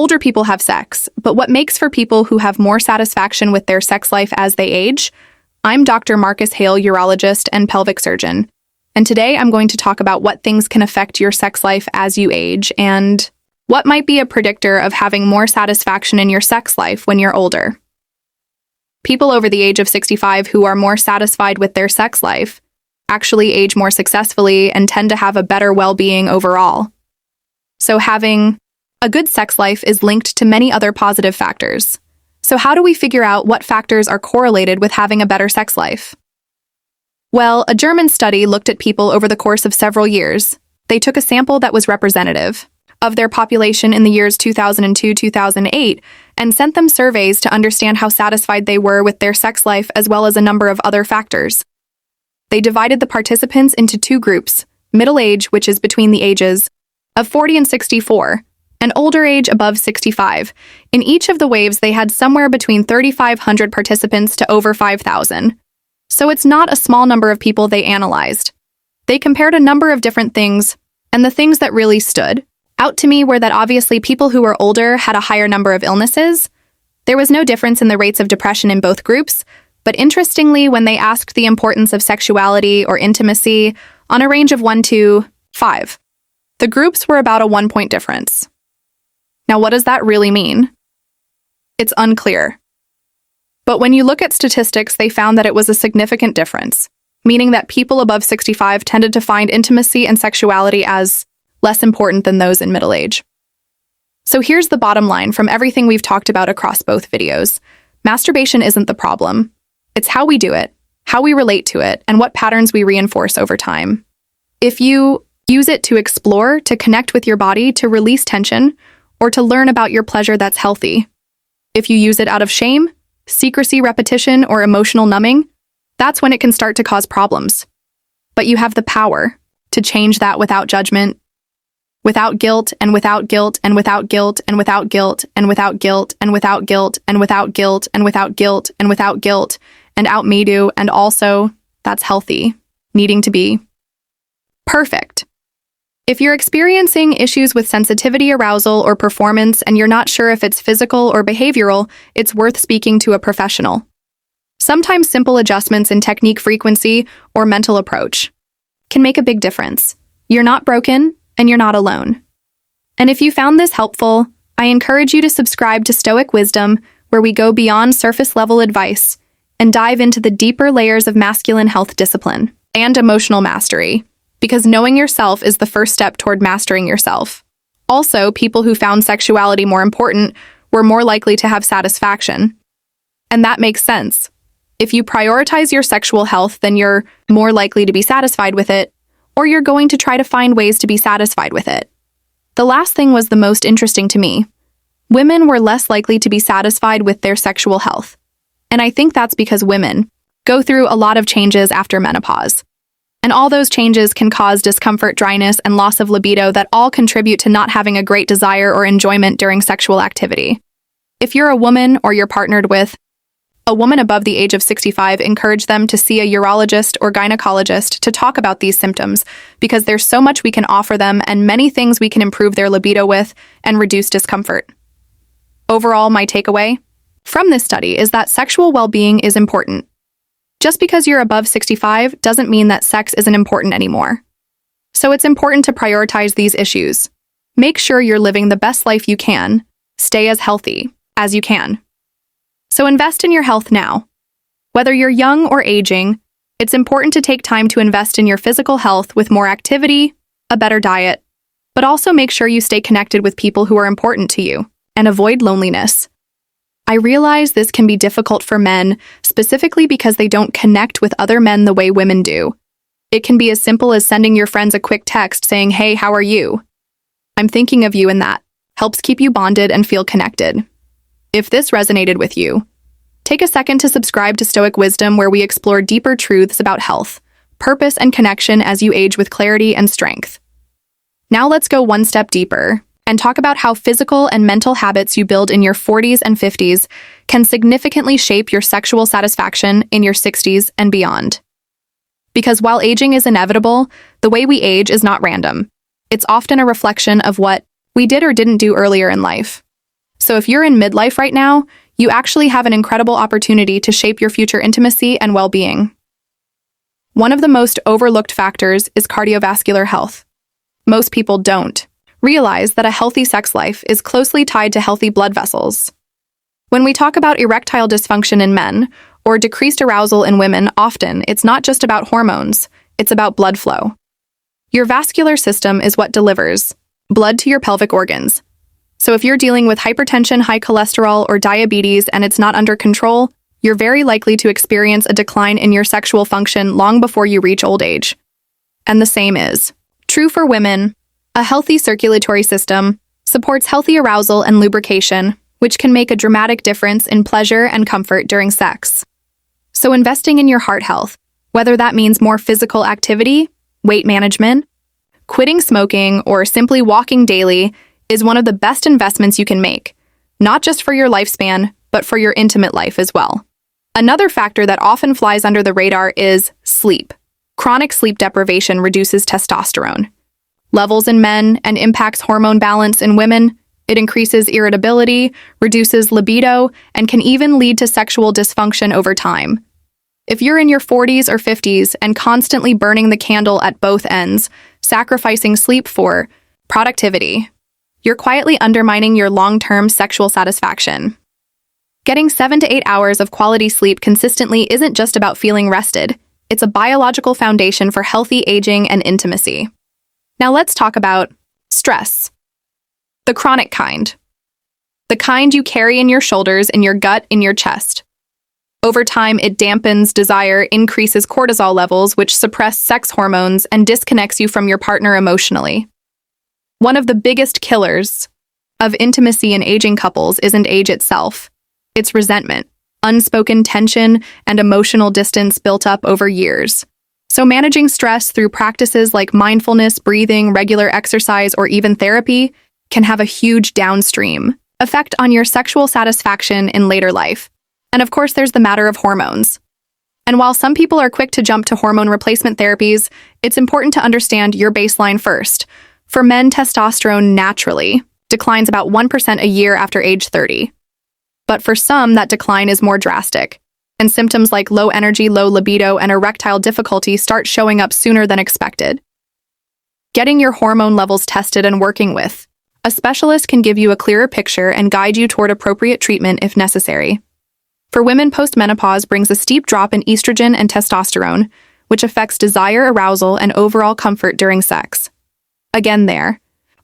Older people have sex, but what makes for people who have more satisfaction with their sex life as they age? I'm Dr. Marcus Hale, urologist and pelvic surgeon, and today I'm going to talk about what things can affect your sex life as you age and what might be a predictor of having more satisfaction in your sex life when you're older. People over the age of 65 who are more satisfied with their sex life actually age more successfully and tend to have a better well-being overall. So having a good sex life is linked to many other positive factors. So how do we figure out what factors are correlated with having a better sex life? Well, a German study looked at people over the course of several years. They took a sample that was representative of their population in the years 2002-2008 and sent them surveys to understand how satisfied they were with their sex life as well as a number of other factors. They divided the participants into two groups, middle age, which is between the ages of 40 and 64, and older age above 65. In each of the waves, they had somewhere between 3,500 participants to over 5,000. So it's not a small number of people they analyzed. They compared a number of different things, and the things that really stood out to me were that obviously people who were older had a higher number of illnesses. There was no difference in the rates of depression in both groups, but interestingly, when they asked the importance of sexuality or intimacy on a range of 1 to 5, the groups were about a 1-point difference. Now, what does that really mean? It's unclear. But when you look at statistics, they found that it was a significant difference, meaning that people above 65 tended to find intimacy and sexuality as less important than those in middle age. So here's the bottom line from everything we've talked about across both videos. Masturbation isn't the problem. It's how we do it, how we relate to it, and what patterns we reinforce over time. If you use it to explore, to connect with your body, to release tension, or to learn about your pleasure, that's healthy. If you use it out of shame, secrecy, repetition, or emotional numbing, that's when it can start to cause problems. But you have the power to change that without judgment, without guilt, and without guilt, and without guilt, and without guilt, and without guilt, and without guilt, and without guilt, and without guilt, and without guilt, and out me do, and also, that's healthy, needing to be perfect. If you're experiencing issues with sensitivity, arousal, or performance, and you're not sure if it's physical or behavioral, it's worth speaking to a professional. Sometimes simple adjustments in technique, frequency, or mental approach can make a big difference. You're not broken, and you're not alone. And if you found this helpful, I encourage you to subscribe to Stoic Wisdom, where we go beyond surface-level advice and dive into the deeper layers of masculine health discipline and emotional mastery. Because knowing yourself is the first step toward mastering yourself. Also, people who found sexuality more important were more likely to have satisfaction. And that makes sense. If you prioritize your sexual health, then you're more likely to be satisfied with it, or you're going to try to find ways to be satisfied with it. The last thing was the most interesting to me. Women were less likely to be satisfied with their sexual health. And I think that's because women go through a lot of changes after menopause. And all those changes can cause discomfort, dryness, and loss of libido that all contribute to not having a great desire or enjoyment during sexual activity. If you're a woman or you're partnered with a woman above the age of 65, encourage them to see a urologist or gynecologist to talk about these symptoms because there's so much we can offer them and many things we can improve their libido with and reduce discomfort. Overall, my takeaway from this study is that sexual well-being is important. Just because you're above 65 doesn't mean that sex isn't important anymore. So it's important to prioritize these issues. Make sure you're living the best life you can. Stay as healthy as you can. So invest in your health now. Whether you're young or aging, it's important to take time to invest in your physical health with more activity, a better diet, but also make sure you stay connected with people who are important to you and avoid loneliness. I realize this can be difficult for men, specifically because they don't connect with other men the way women do. It can be as simple as sending your friends a quick text saying, "Hey, how are you? I'm thinking of you," and that helps keep you bonded and feel connected. If this resonated with you, take a second to subscribe to Stoic Wisdom, where we explore deeper truths about health, purpose, and connection as you age with clarity and strength. Now let's go one step deeper and talk about how physical and mental habits you build in your 40s and 50s can significantly shape your sexual satisfaction in your 60s and beyond. Because while aging is inevitable, the way we age is not random. It's often a reflection of what we did or didn't do earlier in life. So if you're in midlife right now, you actually have an incredible opportunity to shape your future intimacy and well-being. One of the most overlooked factors is cardiovascular health. Most people don't realize that a healthy sex life is closely tied to healthy blood vessels. When we talk about erectile dysfunction in men or decreased arousal in women, often it's not just about hormones, it's about blood flow. Your vascular system is what delivers blood to your pelvic organs. So if you're dealing with hypertension, high cholesterol, or diabetes and it's not under control, you're very likely to experience a decline in your sexual function long before you reach old age. And the same is true for women. A healthy circulatory system supports healthy arousal and lubrication, which can make a dramatic difference in pleasure and comfort during sex. So investing in your heart health, whether that means more physical activity, weight management, quitting smoking, or simply walking daily, is one of the best investments you can make, not just for your lifespan, but for your intimate life as well. Another factor that often flies under the radar is sleep. Chronic sleep deprivation reduces testosterone levels in men and impacts hormone balance in women. It increases irritability, reduces libido, and can even lead to sexual dysfunction over time. If you're in your 40s or 50s and constantly burning the candle at both ends, sacrificing sleep for productivity, you're quietly undermining your long-term sexual satisfaction. Getting 7 to 8 hours of quality sleep consistently isn't just about feeling rested. It's a biological foundation for healthy aging and intimacy. Now let's talk about stress. The chronic kind. The kind you carry in your shoulders, in your gut, in your chest. Over time, it dampens desire, increases cortisol levels, which suppress sex hormones, and disconnects you from your partner emotionally. One of the biggest killers of intimacy in aging couples isn't age itself. It's resentment, unspoken tension, and emotional distance built up over years. So managing stress through practices like mindfulness, breathing, regular exercise, or even therapy can have a huge downstream effect on your sexual satisfaction in later life. And of course, there's the matter of hormones. And while some people are quick to jump to hormone replacement therapies, it's important to understand your baseline first. For men, testosterone naturally declines about 1% a year after age 30. But for some, that decline is more drastic, and symptoms like low energy, low libido, and erectile difficulty start showing up sooner than expected. Getting your hormone levels tested and working with a specialist can give you a clearer picture and guide you toward appropriate treatment if necessary. For women, postmenopause brings a steep drop in estrogen and testosterone, which affects desire, arousal, and overall comfort during sex. Again, there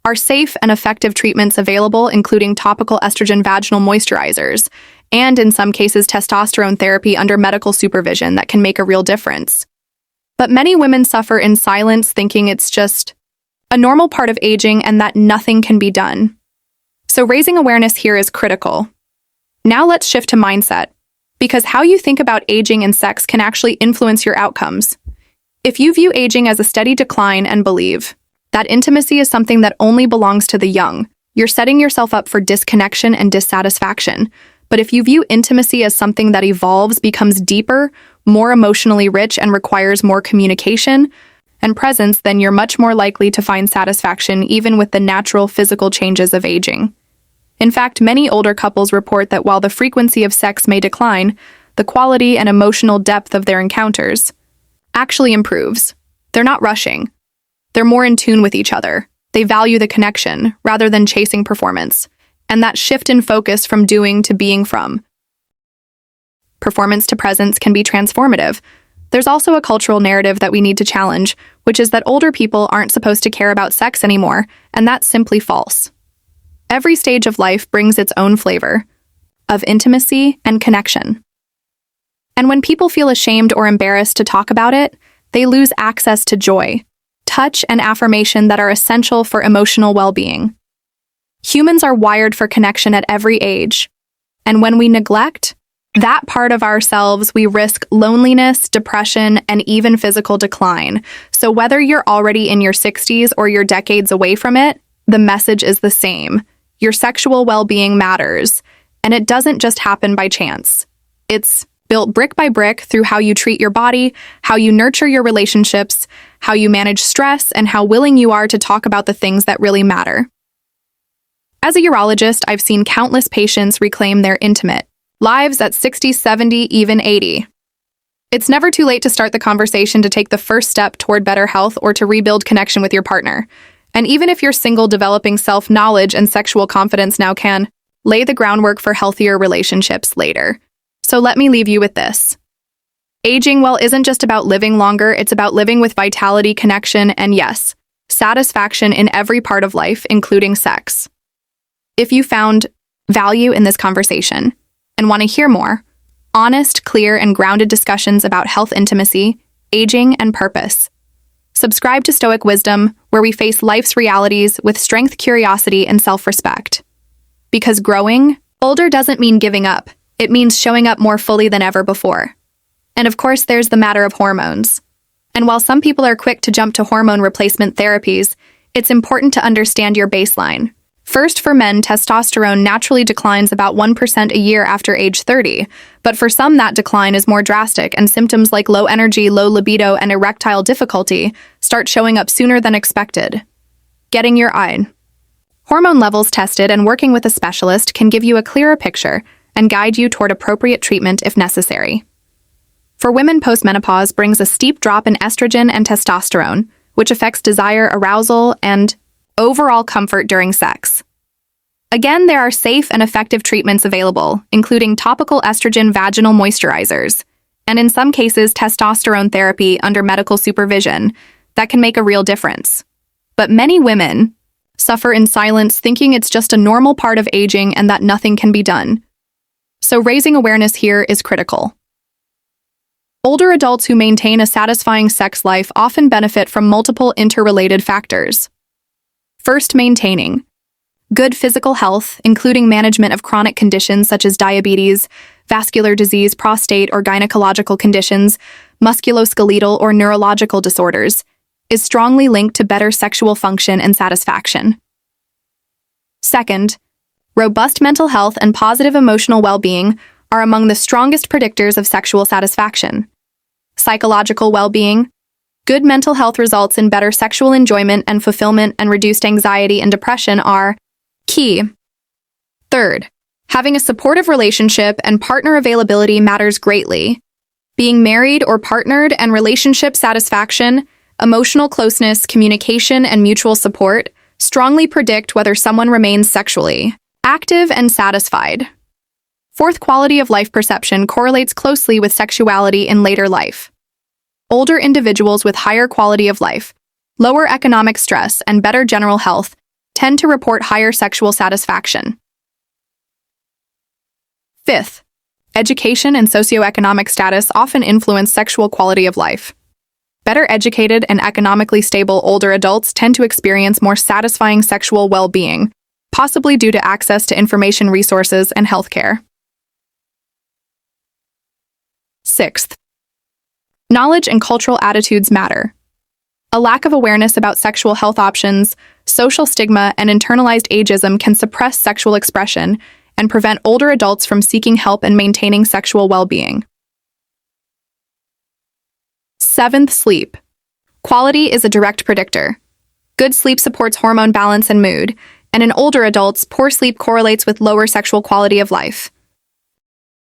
are safe and effective treatments available, including topical estrogen vaginal moisturizers, and in some cases, testosterone therapy under medical supervision that can make a real difference. But many women suffer in silence, thinking it's just a normal part of aging and that nothing can be done. So raising awareness here is critical. Now let's shift to mindset, because how you think about aging and sex can actually influence your outcomes. If you view aging as a steady decline and believe that intimacy is something that only belongs to the young, you're setting yourself up for disconnection and dissatisfaction. But if you view intimacy as something that evolves, becomes deeper, more emotionally rich, and requires more communication and presence, then you're much more likely to find satisfaction even with the natural physical changes of aging. In fact, many older couples report that while the frequency of sex may decline, the quality and emotional depth of their encounters actually improves. They're not rushing. They're more in tune with each other. They value the connection rather than chasing performance. And that shift in focus from doing to being, from performance to presence, can be transformative. There's also a cultural narrative that we need to challenge, which is that older people aren't supposed to care about sex anymore, and that's simply false. Every stage of life brings its own flavor of intimacy and connection. And when people feel ashamed or embarrassed to talk about it, they lose access to joy, touch, and affirmation that are essential for emotional well-being. Humans are wired for connection at every age, and when we neglect that part of ourselves, we risk loneliness, depression, and even physical decline. So whether you're already in your 60s or you're decades away from it, the message is the same. Your sexual well-being matters, and it doesn't just happen by chance. It's built brick by brick through how you treat your body, how you nurture your relationships, how you manage stress, and how willing you are to talk about the things that really matter. As a urologist, I've seen countless patients reclaim their intimate lives at 60, 70, even 80. It's never too late to start the conversation to take the first step toward better health or to rebuild connection with your partner. And even if you're single, developing self-knowledge and sexual confidence now can lay the groundwork for healthier relationships later. So let me leave you with this. Aging well isn't just about living longer, it's about living with vitality, connection, and yes, satisfaction in every part of life, including sex. If you found value in this conversation and want to hear more, honest, clear, and grounded discussions about health, intimacy, aging, and purpose, subscribe to Stoic Wisdom, where we face life's realities with strength, curiosity, and self-respect. Because growing older doesn't mean giving up. It means showing up more fully than ever before. And of course, there's the matter of hormones. And while some people are quick to jump to hormone replacement therapies, it's important to understand your baseline. First, for men, testosterone naturally declines about 1% a year after age 30, but for some that decline is more drastic and symptoms like low energy, low libido, and erectile difficulty start showing up sooner than expected. Getting your hormone levels tested and working with a specialist can give you a clearer picture and guide you toward appropriate treatment if necessary. For women, postmenopause brings a steep drop in estrogen and testosterone, which affects desire, arousal, and overall comfort during sex. Again, there are safe and effective treatments available, including topical estrogen vaginal moisturizers, and in some cases, testosterone therapy under medical supervision that can make a real difference. But many women suffer in silence, thinking it's just a normal part of aging and that nothing can be done. So raising awareness here is critical. Older adults who maintain a satisfying sex life often benefit from multiple interrelated factors. First, maintaining good physical health, including management of chronic conditions such as diabetes, vascular disease, prostate or gynecological conditions, musculoskeletal or neurological disorders, is strongly linked to better sexual function and satisfaction. Second, robust mental health and positive emotional well-being are among the strongest predictors of sexual satisfaction. Psychological well-being. Good mental health results in better sexual enjoyment and fulfillment, and reduced anxiety and depression are key. Third, having a supportive relationship and partner availability matters greatly. Being married or partnered and relationship satisfaction, emotional closeness, communication, and mutual support strongly predict whether someone remains sexually active and satisfied. Fourth, quality of life perception correlates closely with sexuality in later life. Older individuals with higher quality of life, lower economic stress, and better general health tend to report higher sexual satisfaction. Fifth, education and socioeconomic status often influence sexual quality of life. Better educated and economically stable older adults tend to experience more satisfying sexual well-being, possibly due to access to information resources and healthcare. Sixth, knowledge and cultural attitudes matter. A lack of awareness about sexual health options, social stigma, and internalized ageism can suppress sexual expression and prevent older adults from seeking help and maintaining sexual well-being. Seventh, sleep. Quality is a direct predictor. Good sleep supports hormone balance and mood, and in older adults, poor sleep correlates with lower sexual quality of life.